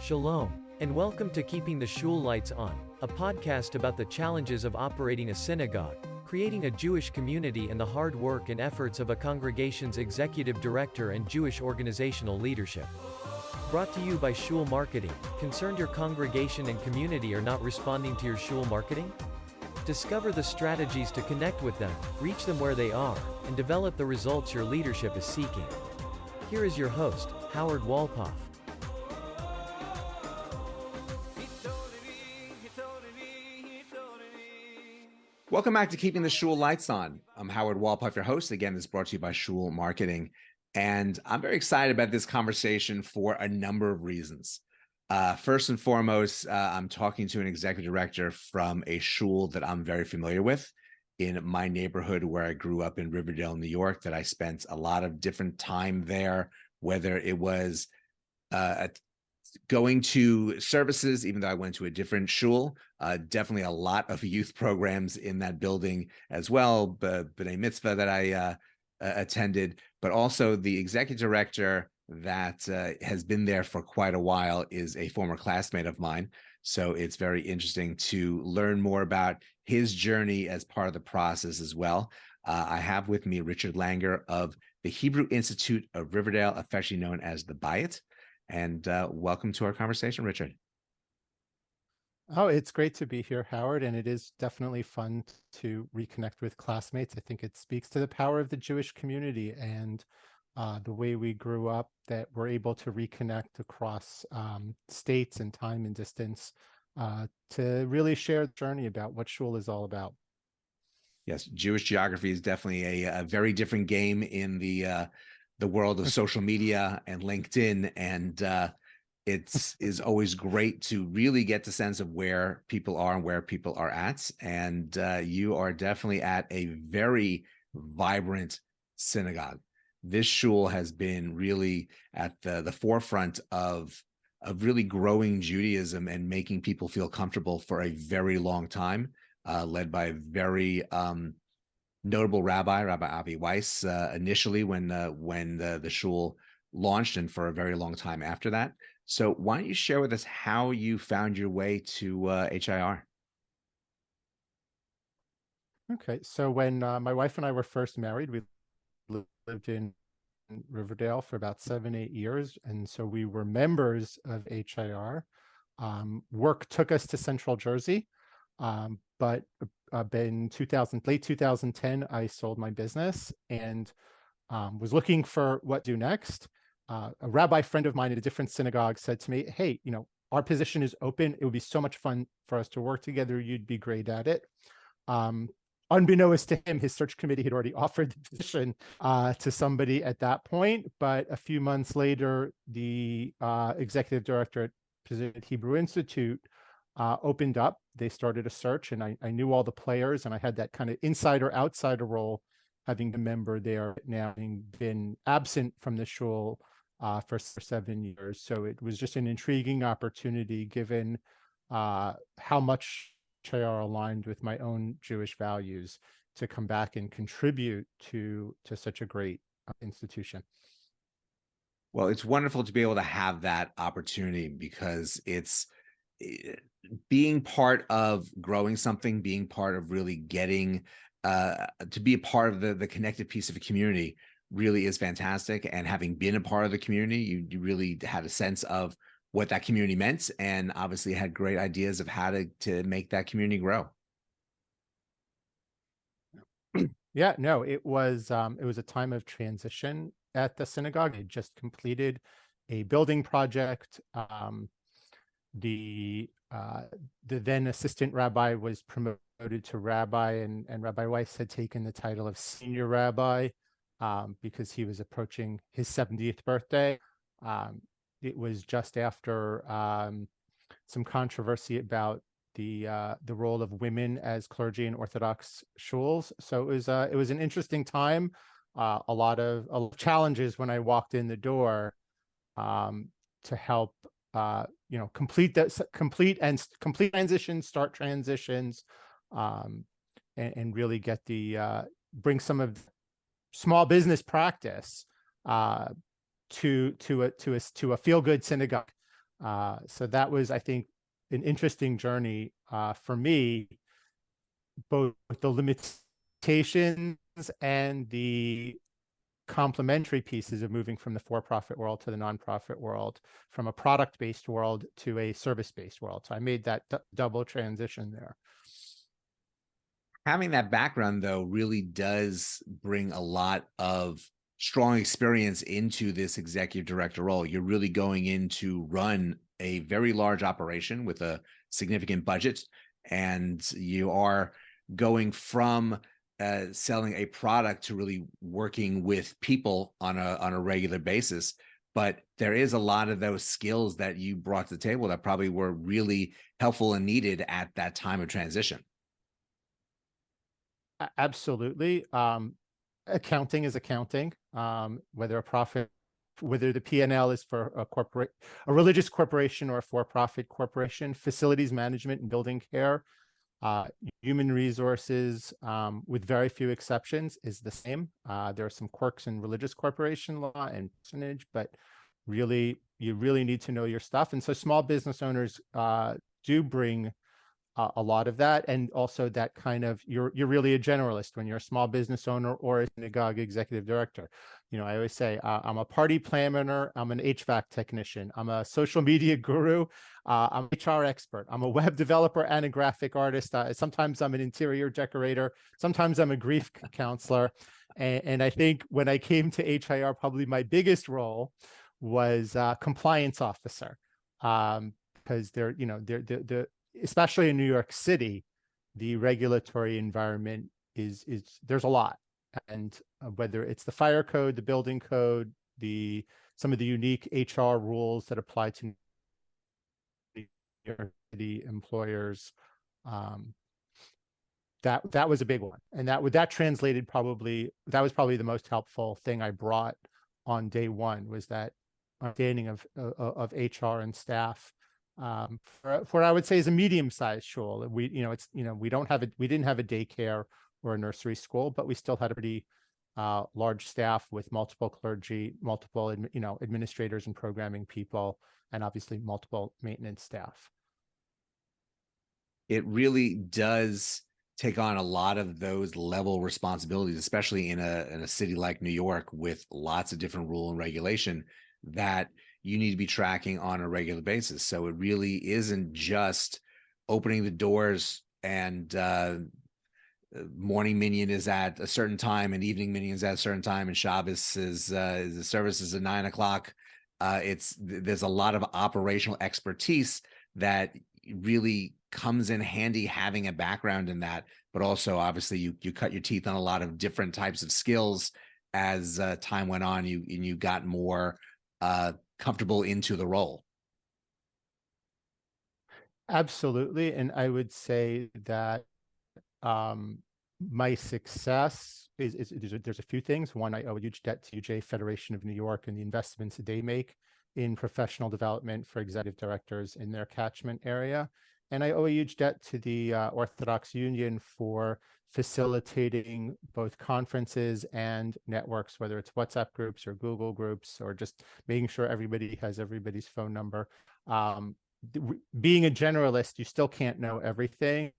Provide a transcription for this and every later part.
Shalom, and welcome to Keeping the Shul Lights On, a podcast about the challenges of operating a synagogue, creating a Jewish community, and the hard work and efforts of a congregation's executive director and Jewish organizational leadership. Brought to you by Shul Marketing. Concerned your congregation and community are not responding to your Shul marketing? Discover the strategies to connect with them, reach them where they are, and develop the results your leadership is seeking. Here is your host, Howard Walpoff. Welcome back to Keeping the Shul Lights On. I'm Howard Walpoff, your host. Again, this is brought to you by Shul Marketing. And I'm very excited about this conversation for a number of reasons. First and foremost, I'm talking to an executive director from a shul that I'm very familiar with in my neighborhood where I grew up in Riverdale, New York, that I spent a lot of different time there, whether it was going to services, even though I went to a different shul, definitely a lot of youth programs in that building as well, B'nai Mitzvah that I attended, but also the executive director that has been there for quite a while is a former classmate of mine. So it's very interesting to learn more about his journey as part of the process as well. I have with me Richard Langer of the Hebrew Institute of Riverdale, affectionately known as the Bayit. And welcome to our conversation, Richard. Oh, it's great to be here, Howard, and it is definitely fun to reconnect with classmates. I think it speaks to the power of the Jewish community and the way we grew up, that we're able to reconnect across states and time and distance to really share the journey about what Shul is all about. Yes, Jewish geography is definitely a very different game in the world of social media and LinkedIn, and it is always great to really get the sense of where people are and where people are at. And you are definitely at a very vibrant synagogue. This shul has been really at the forefront of really growing Judaism and making people feel comfortable for a very long time, led by a very notable Rabbi Avi Weiss, initially when the shul launched, and for a very long time after that. So why don't you share with us how you found your way to HIR? Okay, so when my wife and I were first married, we lived in Riverdale for about 7-8 years, and so we were members of HIR. Work took us to Central Jersey, but in late 2010, I sold my business and was looking for what to do next. A rabbi friend of mine at a different synagogue said to me, "Hey, our position is open. It would be so much fun for us to work together. You'd be great at it." Unbeknownst to him, his search committee had already offered the position to somebody at that point. But a few months later, the executive director at Hebrew Institute opened up. They started a search, and I knew all the players, and I had that kind of insider-outsider role, having been a member there now, having been absent from the shul for 7 years. So it was just an intriguing opportunity, given how much HIR aligned with my own Jewish values, to come back and contribute to such a great institution. Well, it's wonderful to be able to have that opportunity, because it's being part of growing something, being part of really getting to be a part of the connected piece of a community really is fantastic. And having been a part of the community, you really had a sense of what that community meant, and obviously had great ideas of how to make that community grow. Yeah, no, it was a time of transition at the synagogue. It just completed a building project. The then assistant rabbi was promoted to rabbi, and Rabbi Weiss had taken the title of senior rabbi because he was approaching his 70th birthday. It was just after some controversy about the role of women as clergy in Orthodox shuls. So it was an interesting time. A lot of challenges when I walked in the door to help complete transitions, start transitions, and really get bring some of small business practice to a feel-good synagogue So that was, I think, an interesting journey for me, both the limitations and the complementary pieces of moving from the for-profit world to the nonprofit world, from a product-based world to a service-based world. So I made that double transition there. Having that background, though, really does bring a lot of strong experience into this executive director role. You're really going in to run a very large operation with a significant budget, and you are going from selling a product to really working with people on a regular basis. But there is a lot of those skills that you brought to the table that probably were really helpful and needed at that time of transition. Absolutely. Accounting is accounting. Whether the P&L is for a religious corporation or a for-profit corporation, facilities management and building care, human resources, with very few exceptions, is the same. There are some quirks in religious corporation law and percentage, but really, you really need to know your stuff. And so small business owners do bring a lot of that, and also that kind of, you're really a generalist when you're a small business owner or a synagogue executive director. I always say, I'm a party planner, I'm an HVAC technician, I'm a social media guru, I'm an HR expert, I'm a web developer and a graphic artist. Sometimes I'm an interior decorator, sometimes I'm a grief counselor. And I think when I came to HIR, probably my biggest role was compliance officer, because they're especially in New York City, the regulatory environment is there's a lot. And whether it's the fire code, the building code, some of the unique HR rules that apply to the employers, that was a big one. And that was probably the most helpful thing I brought on day one, was that understanding of HR and staff. For I would say is a medium-sized shul. We didn't have a daycare or a nursery school, but we still had a pretty large staff with multiple clergy, multiple administrators and programming people, and obviously multiple maintenance staff. It really does take on a lot of those level responsibilities, especially in a city like New York with lots of different rule and regulation that you need to be tracking on a regular basis. So it really isn't just opening the doors and morning minyan is at a certain time and evening minyan is at a certain time, and Shabbos is the service is at 9 o'clock. There's a lot of operational expertise that really comes in handy having a background in that, but also obviously you cut your teeth on a lot of different types of skills as time went on. You got more comfortable into the role. Absolutely. And I would say that my success is there's a few things. One, I owe a huge debt to UJ Federation of New York and the investments that they make in professional development for executive directors in their catchment area. And I owe a huge debt to the Orthodox Union for facilitating both conferences and networks, whether it's WhatsApp groups or Google groups, or just making sure everybody has everybody's phone number. Being a generalist, you still can't know everything,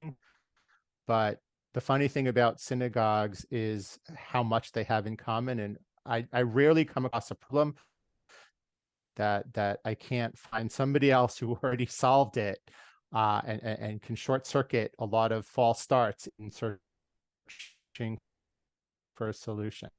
but the funny thing about synagogues is how much they have in common. And I rarely come across a problem that I can't find somebody else who already solved it, and can short circuit a lot of false starts in searching for a solution.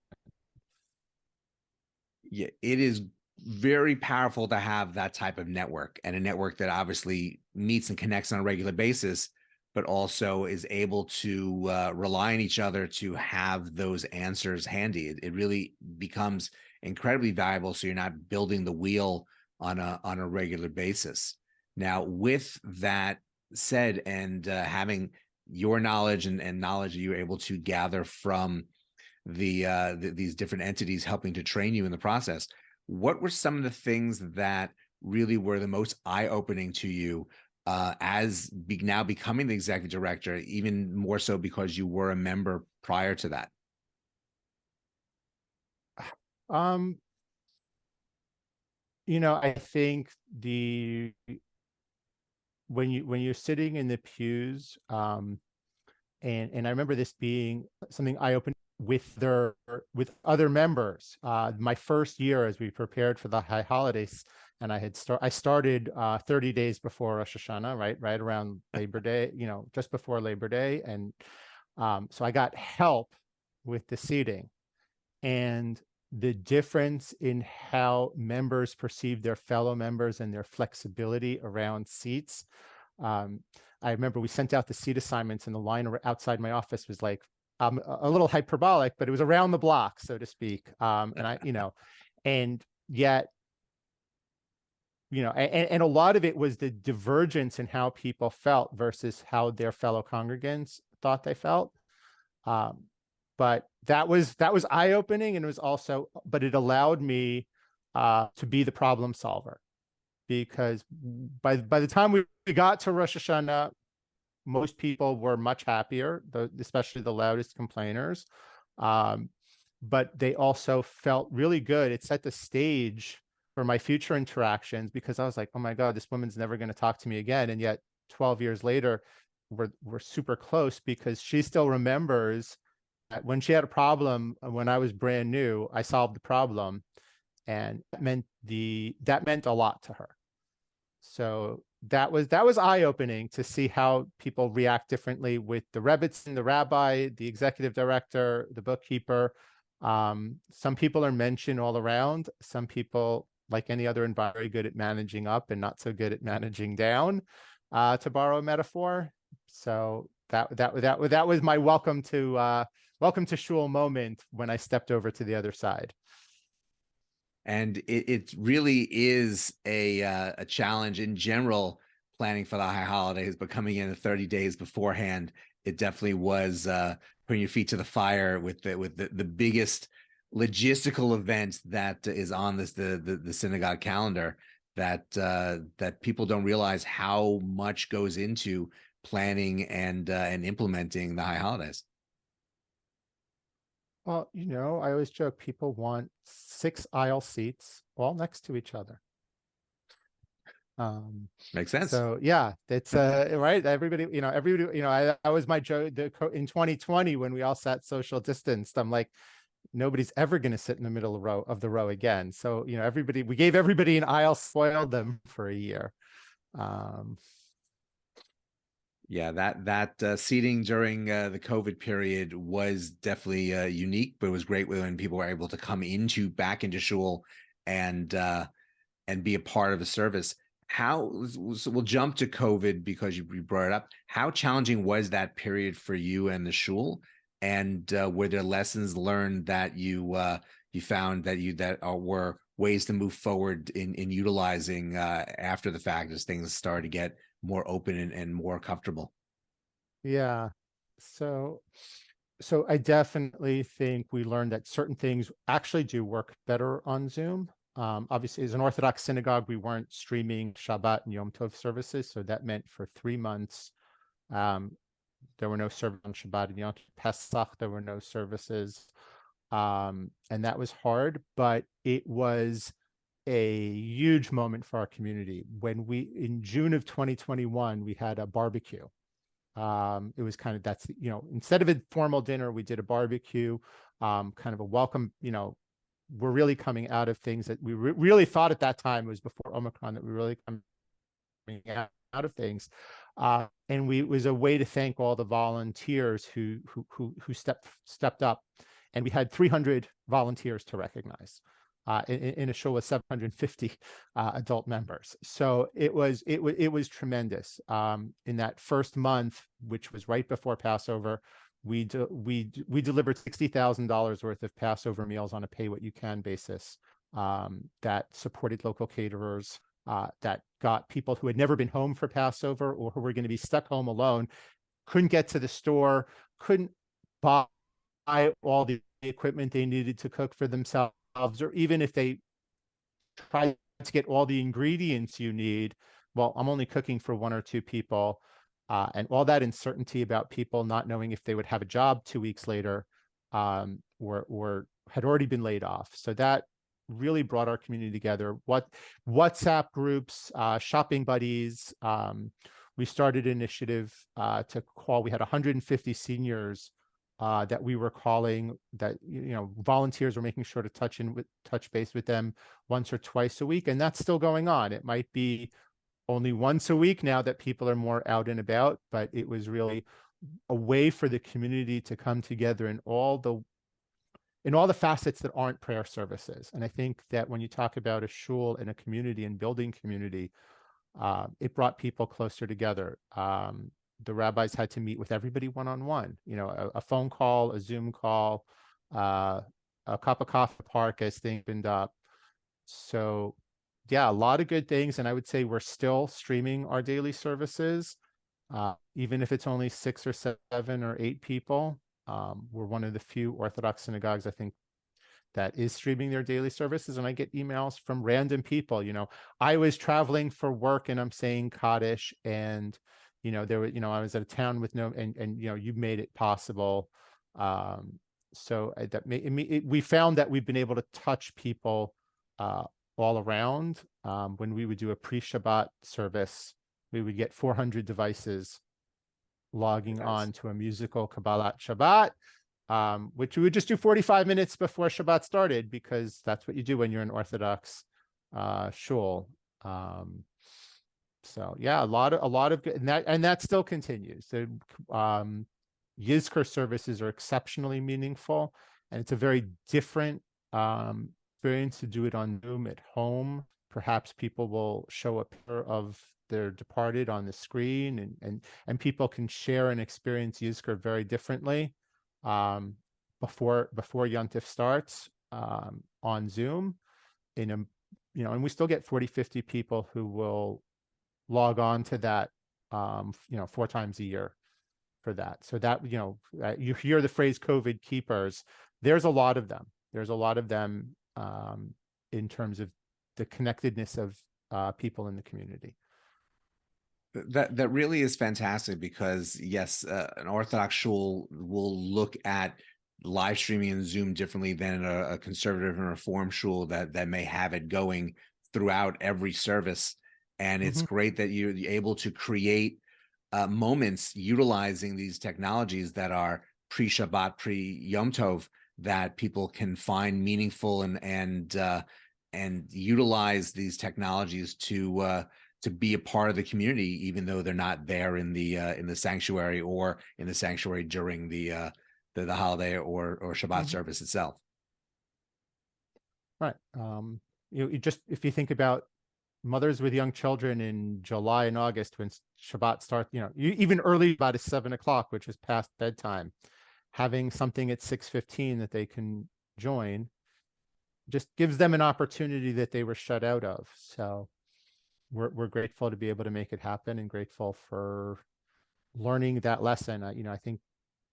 Yeah, it is very powerful to have that type of network, and a network that obviously meets and connects on a regular basis, but also is able to rely on each other to have those answers handy. It really becomes incredibly valuable, so you're not building the wheel on a regular basis. Now, with that said, and having your knowledge and knowledge that you're able to gather from these different entities helping to train you in the process, what were some of the things that really were the most eye-opening to you now becoming the executive director, even more so because you were a member prior to that? I think when you're sitting in the pews, and I remember this being something eye-opening with other members. My first year, as we prepared for the high holidays, and I started 30 days before Rosh Hashanah, right around Labor Day, just before Labor Day, and so I got help with the seating, and the difference in how members perceive their fellow members and their flexibility around seats. I remember we sent out the seat assignments, and the line outside my office was like a little hyperbolic, but it was around the block, so to speak. And yet, and a lot of it was the divergence in how people felt versus how their fellow congregants thought they felt. But that was eye-opening, and it was also, but it allowed me to be the problem solver, because by the time we got to Rosh Hashanah, most people were much happier, especially the loudest complainers. But they also felt really good. It set the stage for my future interactions, because I was like, oh my God, this woman's never going to talk to me again. And yet 12 years later, we're super close, because she still remembers that when she had a problem, when I was brand new, I solved the problem. And that meant a lot to her. So that was eye-opening to see how people react differently with the Rebbitzin, the rabbi, the executive director, the bookkeeper. Some people are mentioned all around. Some people, like any other environment, very good at managing up and not so good at managing down, to borrow a metaphor. So that was my welcome to Shul moment when I stepped over to the other side. And it really is a challenge in general, planning for the high holidays, but coming in 30 days beforehand, it definitely was putting your feet to the fire with the biggest logistical event that is on the synagogue calendar, that people don't realize how much goes into planning and implementing the high holidays. Well, I always joke, people want 6 aisle seats all next to each other. Makes sense. So yeah, it's right. Everybody, I was my joke in 2020 when we all sat social distanced. I'm like, nobody's ever going to sit in the middle of the row again. So, we gave everybody an aisle, spoiled them for a year. Yeah, that seating during the COVID period was definitely unique, but it was great when people were able to come back into Shul and be a part of the service. So we'll jump to COVID because you brought it up. How challenging was that period for you and the Shul? And were there lessons learned that you found that were ways to move forward in utilizing after the fact, as things started to get more open and more comfortable? Yeah. So I definitely think we learned that certain things actually do work better on Zoom. Obviously, as an Orthodox synagogue, we weren't streaming Shabbat and Yom Tov services. So that meant for 3 months, there were no services on Shabbat and Yom Tov. Pesach, there were no services. And that was hard, but it was a huge moment for our community. In June of 2021, we had a barbecue. It was kind of, instead of a formal dinner, we did a barbecue, kind of a welcome. We're really coming out of things that we really thought at that time, it was before Omicron, that we really coming out of things. And it was a way to thank all the volunteers who stepped up. And we had 300 volunteers to recognize in a show with 750 adult members. So it was tremendous. In that first month, which was right before Passover, we delivered $60,000 worth of Passover meals on a pay-what-you-can basis, that supported local caterers, that got people who had never been home for Passover or who were going to be stuck home alone, couldn't get to the store, couldn't buy all the equipment they needed to cook for themselves, or even if they tried to get all the ingredients you need, well, I'm only cooking for 1 or 2 people. And all that uncertainty about people not knowing if they would have a job 2 weeks later, or had already been laid off. So that really brought our community together. WhatsApp groups, shopping buddies. We started an initiative to call. We had 150 seniors that we were calling. That volunteers were making sure to touch base with them once or twice a week, and that's still going on. It might be only once a week now that people are more out and about, but it was really a way for the community to come together in all the facets that aren't prayer services. And I think that when you talk about a shul in a community and building community, it brought people closer together. The rabbis had to meet with everybody one-on-one, a phone call, a Zoom call, a cup of coffee at the park as things opened up. So yeah, a lot of good things. And I would say we're still streaming our daily services, even if it's only 6 or 7 or 8 people. We're one of the few Orthodox synagogues, I think, that is streaming their daily services. And I get emails from random people. I was traveling for work and I'm saying Kaddish, and I was at a town with and you made it possible. So we found that we've been able to touch people all around. When we would do a pre-Shabbat service, we would get 400 devices logging on to a musical Kabbalat Shabbat, which we would just do 45 minutes before Shabbat started, because that's what you do when you're an Orthodox shul. So yeah, a lot of good, and that still continues. The Yizkor services are exceptionally meaningful, and it's a very different experience to do it on Zoom at home. Perhaps people will show a picture of their departed on the screen, and people can share and experience Yizkor very differently before Yontif starts on Zoom. And we still get 40-50 people who will log on to that 4 times a year for that. So that you hear the phrase COVID keepers. There's a lot of them. In terms of the connectedness of people in the community. That really is fantastic, because yes, an Orthodox shul will look at live streaming and Zoom differently than a conservative and reform shul that may have it going throughout every service. And it's great that you're able to create moments utilizing these technologies that are pre-Shabbat, pre-Yom Tov, that people can find meaningful and utilize these technologies to be a part of the community, even though they're not there in the sanctuary, or in the sanctuary during the holiday or Shabbat service itself. Right. If you think about mothers with young children in July and August, when Shabbat starts, even early, about 7 o'clock, which is past bedtime, having something at 6:15 that they can join just gives them an opportunity that they were shut out of. So we're grateful to be able to make it happen, and grateful for learning that lesson. I think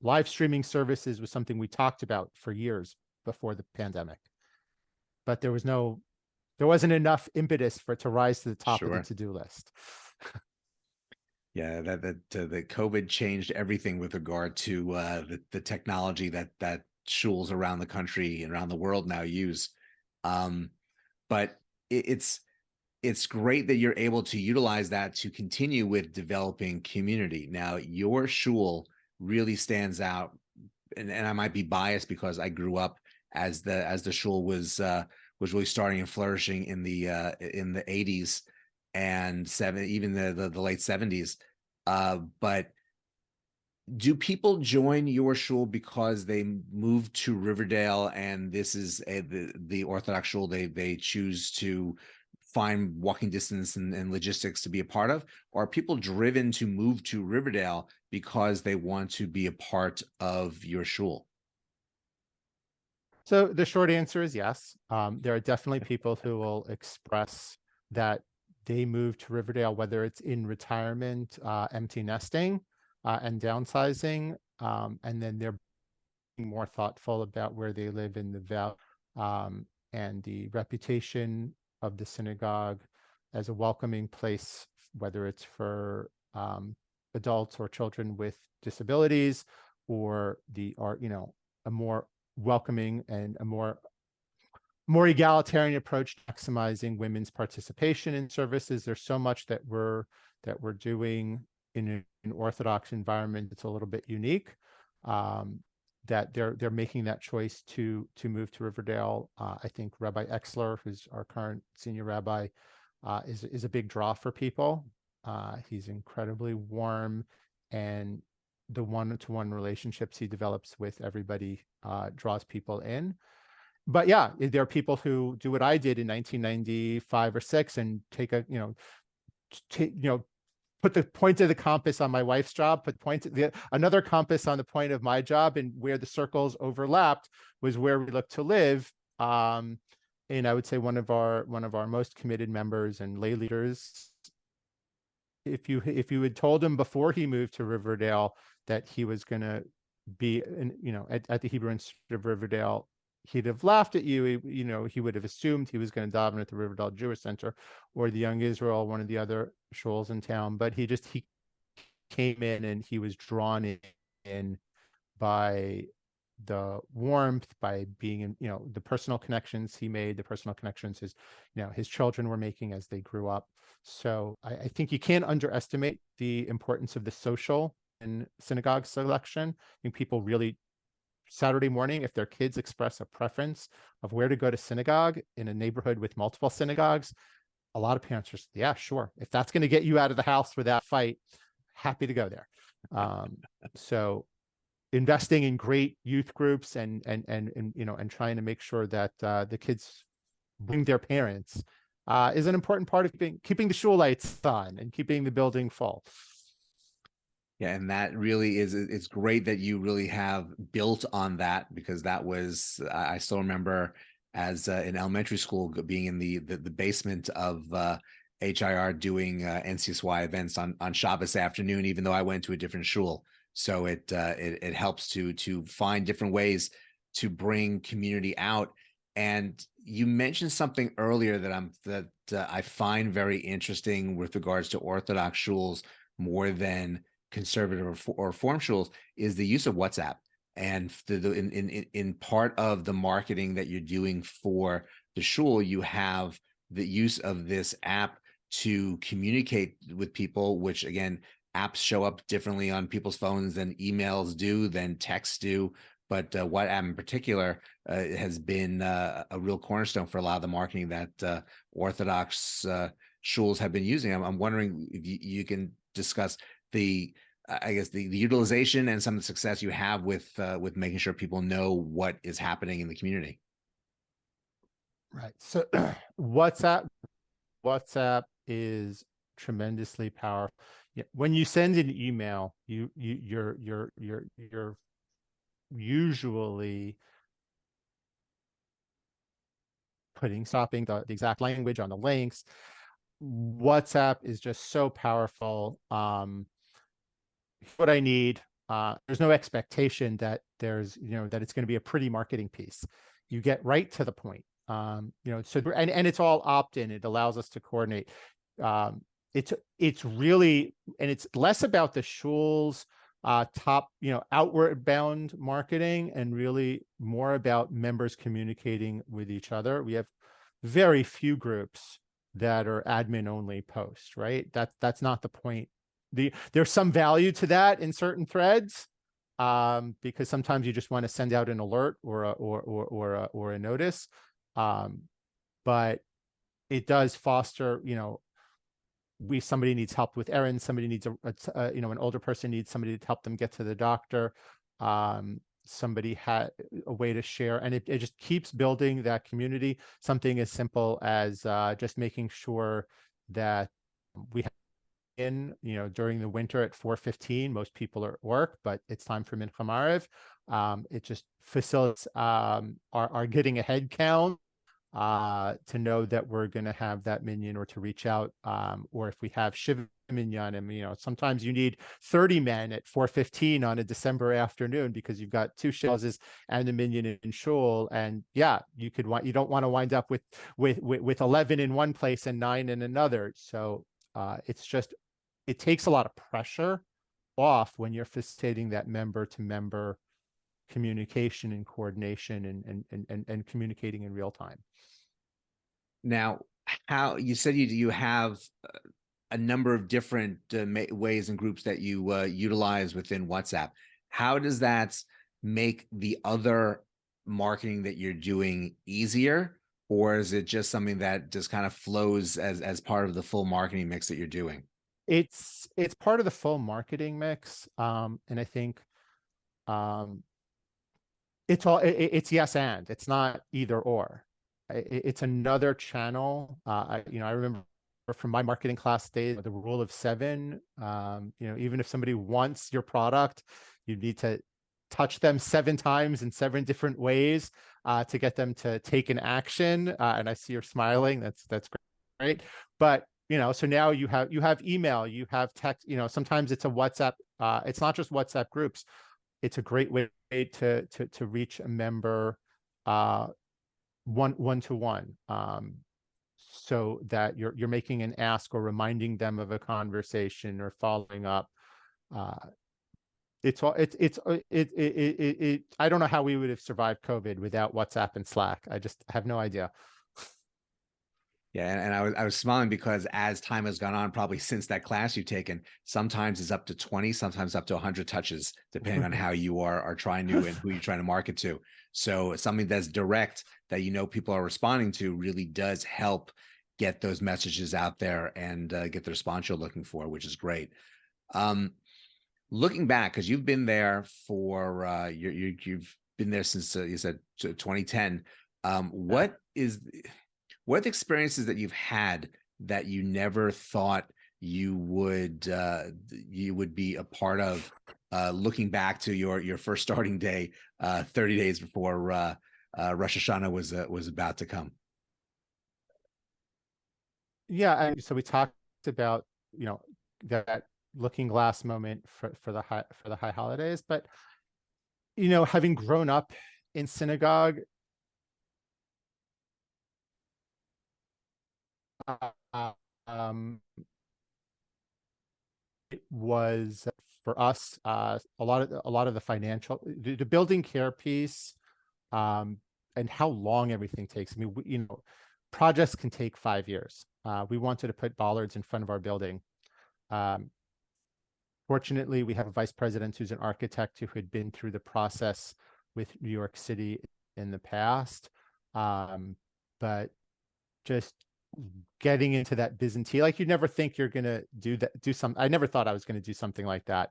live streaming services was something we talked about for years before the pandemic, but there wasn't enough impetus for it to rise to the top of the to-do list. Yeah, that COVID changed everything with regard to the technology that shuls around the country and around the world now use. But it's great that you're able to utilize that to continue with developing community. Now, your shul really stands out, and I might be biased because I grew up as the shul was really starting and flourishing in the 80s and even the late 70s. But do people join your shul because they moved to Riverdale and this is the Orthodox shul they choose to find walking distance and logistics to be a part of? Or are people driven to move to Riverdale because they want to be a part of your shul? So the short answer is yes. There are definitely people who will express that they moved to Riverdale, whether it's in retirement, empty nesting, and downsizing, and then they're being more thoughtful about where they live in the valley, and the reputation of the synagogue as a welcoming place, whether it's for adults or children with disabilities, or a more welcoming and a more more egalitarian approach to maximizing women's participation in services. There's so much that we're doing in an Orthodox environment that's a little bit unique. That they're making that choice to move to Riverdale. I think Rabbi Exler, who's our current senior rabbi, is a big draw for people. He's incredibly warm, and the one-to-one relationships he develops with everybody draws people in. But yeah, there are people who do what I did in 1995 or 6 and take a, put the point of the compass on my wife's job, put another compass on the point of my job, and where the circles overlapped was where we looked to live. And I would say one of our most committed members and lay leaders, if you had told him before he moved to Riverdale that he was going to be at the Hebrew Institute of Riverdale, he'd have laughed at you. He would have assumed he was going to daven at the Riverdale Jewish Center or the Young Israel, one of the other shuls in town. But he came in, and he was drawn in by the warmth, by being in, the personal connections he made, the personal connections his children were making as they grew up. So I think you can't underestimate the importance of the social and synagogue selection. I think people really, Saturday morning, if their kids express a preference of where to go to synagogue in a neighborhood with multiple synagogues, a lot of parents are, yeah, sure. If that's going to get you out of the house without fight, happy to go there. So investing in great youth groups and trying to make sure that the kids bring their parents is an important part of keeping the shul lights on and keeping the building full. Yeah, and that really it's great that you really have built on that, because that was, I still remember as in elementary school being in the basement of HIR doing NCSY events on Shabbos afternoon, even though I went to a different shul. So it helps to find different ways to bring community out. And you mentioned something earlier that I find very interesting with regards to Orthodox shuls more than conservative or reform shuls, is the use of WhatsApp. And in part of the marketing that you're doing for the shul, you have the use of this app to communicate with people, which again, apps show up differently on people's phones than emails do, than texts do. But WhatsApp in particular has been a real cornerstone for a lot of the marketing that Orthodox shuls have been using. I'm wondering if you can discuss the utilization and some of the success you have with making sure people know what is happening in the community. Right. So WhatsApp is tremendously powerful. Yeah. When you send an email, you're usually stopping the exact language on the links. WhatsApp is just so powerful. What I need, there's no expectation that that it's going to be a pretty marketing piece. You get right to the point. So and it's all opt-in. It allows us to coordinate. It's really, and it's less about the shul's top, outward bound marketing, and really more about members communicating with each other. We have very few groups that are admin only posts, right? That's not the point. There's some value to that in certain threads, because sometimes you just want to send out an alert or a notice, but it does foster, somebody needs help with errands, somebody needs an older person needs somebody to help them get to the doctor, somebody had a way to share, and it just keeps building that community. Something as simple as just making sure that we have during the winter at 4:15, most people are at work, but it's time for Mincha Maariv. It just facilitates our getting a head count to know that we're going to have that minyan, or to reach out, or if we have Shiva minyanim, sometimes you need 30 men at 4:15 on a December afternoon because you've got 2 houses and a minyan in shul, and yeah, you don't want to wind up with 11 in one place and 9 in another. So it takes a lot of pressure off when you're facilitating that member to member communication and coordination and communicating in real time. Now, how you said you have a number of different ways and groups that you utilize within WhatsApp. How does that make the other marketing that you're doing easier, or is it just something that just kind of flows as part of the full marketing mix that you're doing? It's part of the full marketing mix, and I think it's yes and it's not either or. It's another channel. I remember from my marketing class days, the rule of seven. Even if somebody wants your product, you need to touch them 7 times in 7 different ways to get them to take an action. And I see you're smiling. That's great. But so now you have email, you have text. Sometimes it's a WhatsApp. It's not just WhatsApp groups. It's a great way to reach a member one to one, so that you're making an ask or reminding them of a conversation or following up. It's all I don't know how we would have survived COVID without WhatsApp and Slack. I just have no idea. Yeah, and I was smiling because as time has gone on, probably since that class you've taken, sometimes it's up to 20, sometimes up to 100 touches, depending on how you are trying to and who you're trying to market to. So something that's direct that people are responding to really does help get those messages out there and get the response you're looking for, which is great. Looking back, because you've been there for you've been there since you said 2010. What experiences that you've had that you never thought you would be a part of, looking back to your first starting day 30 days before Rosh Hashanah was about to come? Yeah, so we talked about that looking glass moment for the high holidays, but having grown up in synagogue, it was for us a lot of the financial, the building care piece, and how long everything takes. I mean, projects can take 5 years. We wanted to put bollards in front of our building. Fortunately, we have a vice president who's an architect who had been through the process with New York City in the past. But just getting into that Byzantine, like you never think you're gonna I never thought I was gonna do something like that.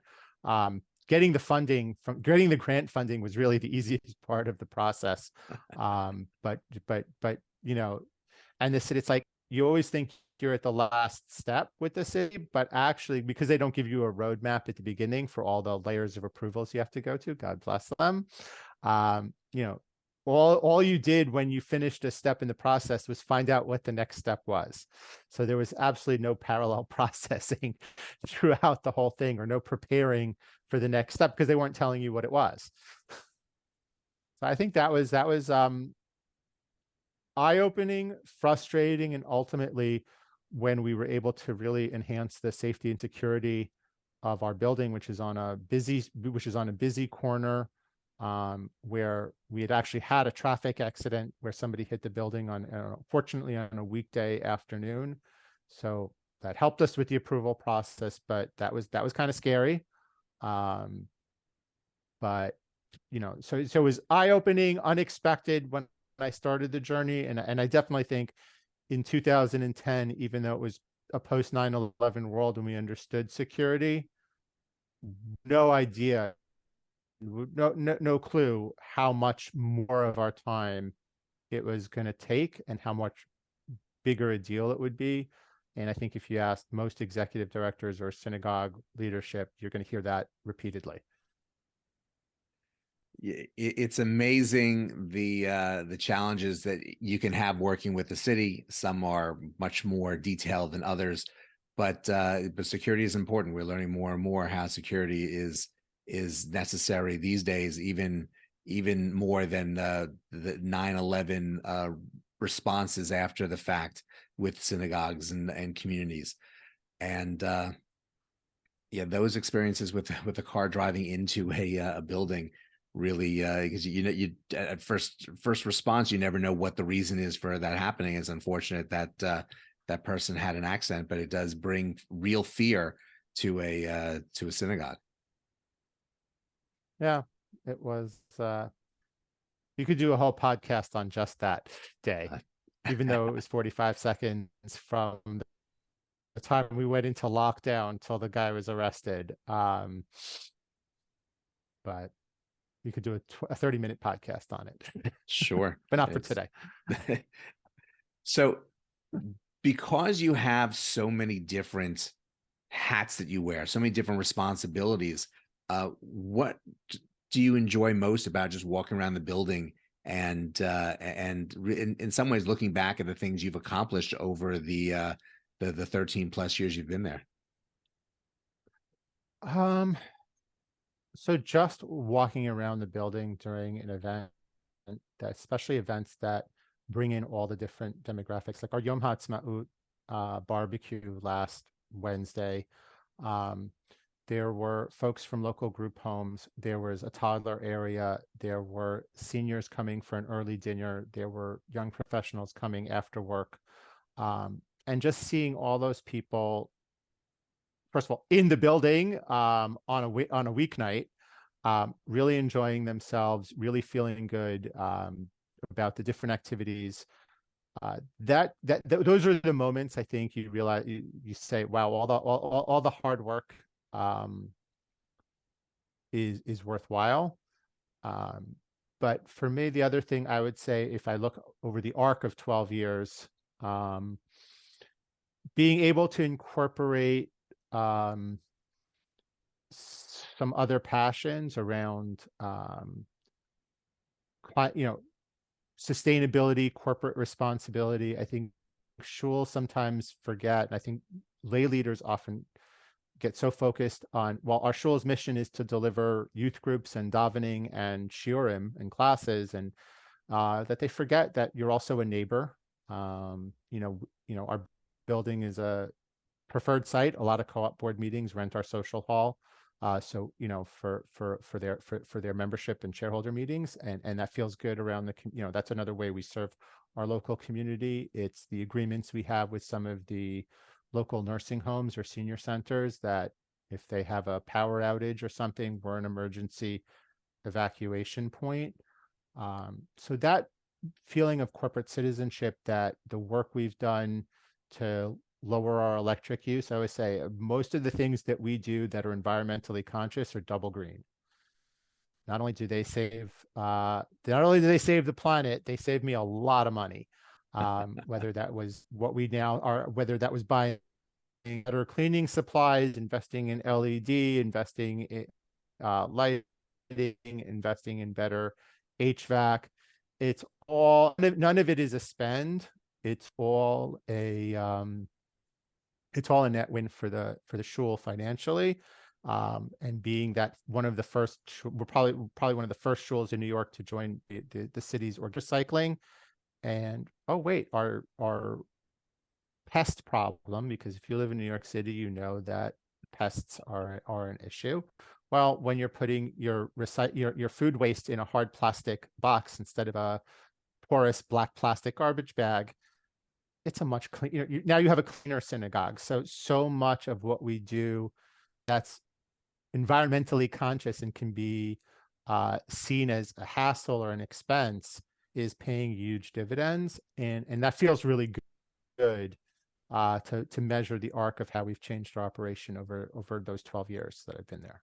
Getting the grant funding was really the easiest part of the process. But and the city, it's like you always think you're at the last step with the city, but actually, because they don't give you a roadmap at the beginning for all the layers of approvals you have to go to, God bless them. All you did when you finished a step in the process was find out what the next step was. So there was absolutely no parallel processing throughout the whole thing, or no preparing for the next step because they weren't telling you what it was. So I think that was eye-opening, frustrating, and ultimately when we were able to really enhance the safety and security of our building, which is on a busy corner, where we had actually had a traffic accident where somebody hit the building fortunately on a weekday afternoon. So that helped us with the approval process, but that was kind of scary. But so it was eye-opening, unexpected when I started the journey, and I definitely think in 2010, even though it was a post 9/11 world and we understood security, no idea, no clue how much more of our time it was going to take and how much bigger a deal it would be. And I think if you ask most executive directors or synagogue leadership, you're going to hear that repeatedly. It's amazing the challenges that you can have working with the city. Some are much more detailed than others, but security is important. We're learning more and more how security is necessary these days, even more than the 9/11 responses after the fact with synagogues and communities. And yeah, those experiences with the car driving into a building really, because you at first response, you never know what the reason is for that happening. It's unfortunate that that person had an accident, but it does bring real fear to a synagogue. Yeah, it was. You could do a whole podcast on just that day, even though it was 45 seconds from the time we went into lockdown till the guy was arrested. But you could do a 30-minute podcast on it, Sure. but not for today. So because you have so many different hats that you wear, so many different responsibilities, what do you enjoy most about just walking around the building and in some ways looking back at the things you've accomplished over the 13 plus years you've been there? So just walking around the building during an event, especially events that bring in all the different demographics, like our Yom Ha'atzmaut barbecue last Wednesday. There were folks from local group homes. There was a toddler area. There were seniors coming for an early dinner. There were young professionals coming after work. And just seeing all those people, first of all, in the building on a weeknight, really enjoying themselves, really feeling good about the different activities. Those are the moments I think you realize, you say, wow, all the hard work is worthwhile. But for me, the other thing I would say, if I look over the arc of 12 years, being able to incorporate some other passions around sustainability, corporate responsibility. I think Shul sometimes forget, and I think lay leaders often get so focused on, well, our Shul's mission is to deliver youth groups and davening and shiurim and classes, and that they forget that you're also a neighbor. Our building is a preferred site. A lot of co-op board meetings rent our social hall. So for their membership and shareholder meetings, and that feels good around that's another way we serve our local community. It's the agreements we have with some of the local nursing homes or senior centers that if they have a power outage or something, we're an emergency evacuation point. So that feeling of corporate citizenship, that the work we've done to lower our electric use. I always say most of the things that we do that are environmentally conscious are double green. Not only do they save the planet, they save me a lot of money. Whether that was what we now are, whether that was buying better cleaning supplies, investing in LED, investing in lighting, investing in better HVAC. It's all, none of it is a spend. It's all a net win for the Shul financially, and being that one of the first, we're probably one of the first Shuls in New York to join the city's org cycling. And oh wait, our pest problem, because if you live in New York City, you know that pests are an issue. Well, when you're putting your food waste in a hard plastic box instead of a porous black plastic garbage bag, it's a much cleaner. Now you have a cleaner synagogue. So much of what we do that's environmentally conscious and can be seen as a hassle or an expense is paying huge dividends, and that feels really good to measure the arc of how we've changed our operation over those 12 years that I've been there.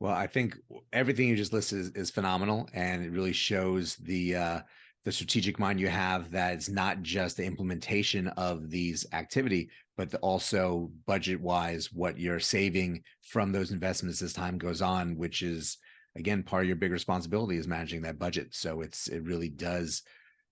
Well, I think everything you just listed is phenomenal, and it really shows the strategic mind you have, that it's not just the implementation of these activity, but also budget-wise, what you're saving from those investments as time goes on, which is, again, part of your big responsibility is managing that budget. So it really does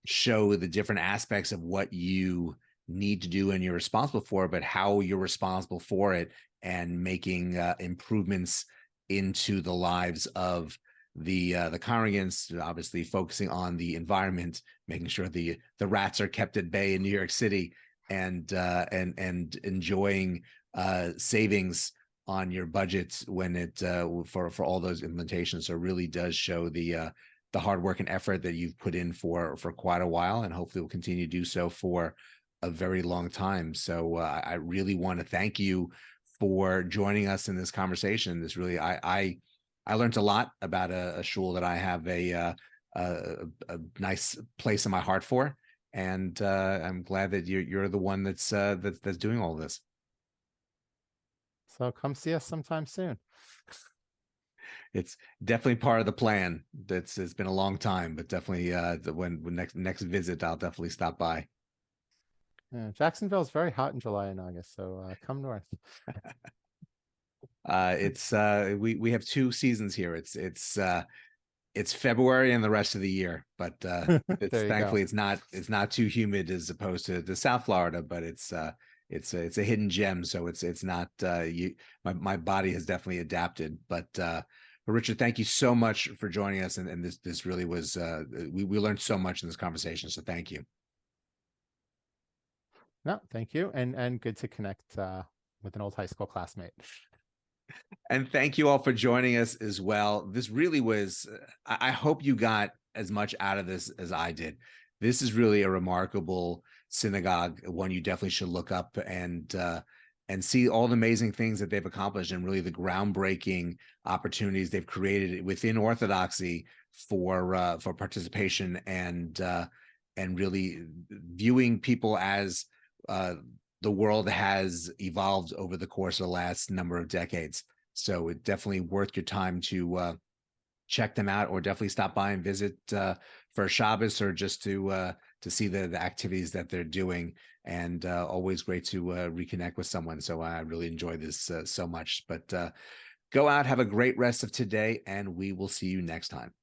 show the different aspects of what you need to do and you're responsible for, but how you're responsible for it and making improvements into the lives of the congregants, obviously focusing on the environment, making sure the rats are kept at bay in New York City, and enjoying savings on your budgets when it for all those implementations. So it really does show the hard work and effort that you've put in for quite a while, and hopefully will continue to do so for a very long time. So I really want to thank you for joining us in this conversation. This really, I learned a lot about a shul that I have a nice place in my heart for, and I'm glad that you're the one that's doing all this. So come see us sometime soon. It's definitely part of the plan. It's been a long time, but definitely when next visit, I'll definitely stop by. Yeah, Jacksonville is very hot in July and August, so come north. It's we have 2 seasons here. It's February and the rest of the year, but it's There you thankfully go. it's not too humid as opposed to the South Florida, but it's a hidden gem. So it's not my body has definitely adapted. But Richard, thank you so much for joining us, and this really was we learned so much in this conversation. So thank you. No, thank you, and good to connect with an old high school classmate. And thank you all for joining us as well. This really was, I hope you got as much out of this as I did. This is really a remarkable synagogue, one you definitely should look up and see all the amazing things that they've accomplished, and really the groundbreaking opportunities they've created within Orthodoxy for participation and really viewing people as the world has evolved over the course of the last number of decades. So it's definitely worth your time to check them out, or definitely stop by and visit for Shabbos, or just to see the activities that they're doing. And always great to reconnect with someone. So I really enjoyed this so much. But go out, have a great rest of today, and we will see you next time.